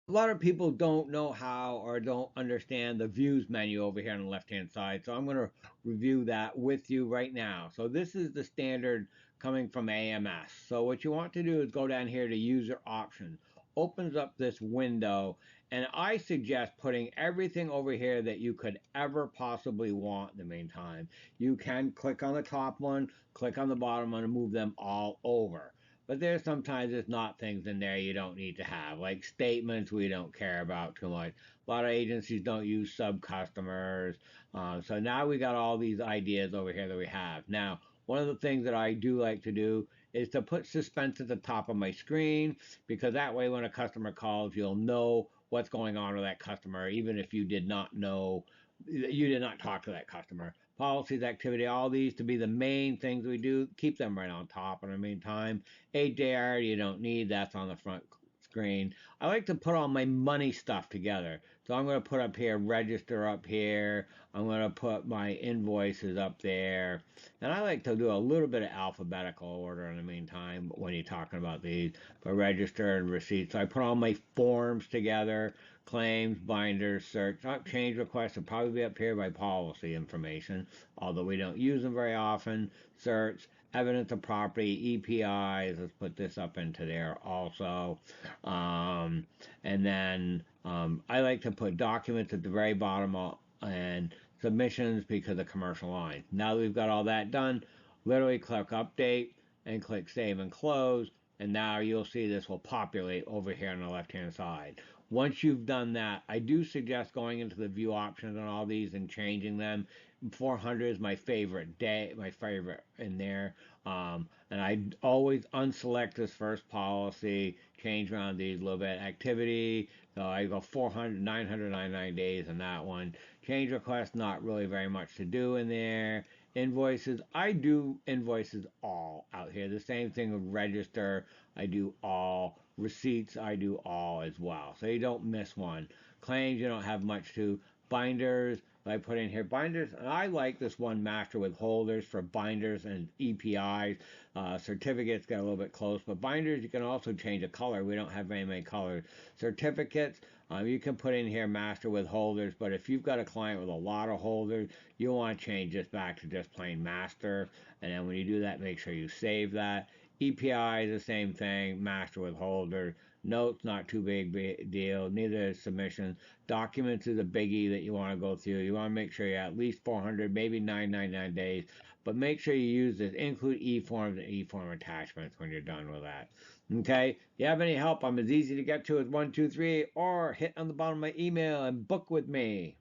A lot of people don't know how or don't understand the views menu over here on the left hand side. So I'm going to review that with you right now. So this is the standard coming from AMS. So what you want to do is go down here to user options. Opens up this window, and I suggest putting everything over here that you could ever possibly want in the meantime. You can click on the top one, click on the bottom one, and move them all over. But there's sometimes there's not things in there you don't need to have, like statements we don't care about too much. A lot of agencies don't use sub customers. So now we got all these ideas over here that we have. Now, one of the things that I do like to do is to put suspense at the top of my screen, because that way when a customer calls, you'll know what's going on with that customer, even if you did not know, you did not talk to that customer. Policies, activity, all these to be the main things we do, keep them right on top in the meantime. AJR you don't need, that's on the front screen. I like to put all my money stuff together. So I'm going to put up here register up here. I'm going to put my invoices up there. And I like to do a little bit of alphabetical order in the meantime when you're talking about these for register and receipts. So I put all my forms together, claims, binders, search. Change requests will probably be up here by policy information, although we don't use them very often. Search, evidence of property, EPIs. Let's put this up into there also. Um, and then I like to put documents at the very bottom and submissions because of commercial lines. Now that we've got all that done, literally click update and click save and close. And now you'll see this will populate over here on the left hand side. Once you've done that, I do suggest going into the view options on all these and changing them. 400 is my favorite day, my favorite in there. And I always unselect this first policy, change around these a little bit. Activity, so I go 400, 999 days in that one. Change request, not really very much to do in there. Invoices, I do invoices all out here. The same thing with register, I do all. Receipts, I do all as well. So you don't miss one. Claims, you don't have much to. Binders, I put in here binders, and I like this one master with holders for binders and EPIs. Certificates get a little bit close, but binders you can also change a color. We don't have very many colors. Certificates, you can put in here master with holders, but if you've got a client with a lot of holders, you want to change this back to just plain master. And then when you do that, make sure you save that. EPI is the same thing, master with holders. Notes, not too big deal. Neither is submission. Documents is a biggie that you want to go through. You want to make sure you're at least 400, maybe 999 days. But make sure you use this. Include e-forms and e-form attachments when you're done with that. Okay? If you have any help, I'm as easy to get to as 123, or hit on the bottom of my email and book with me.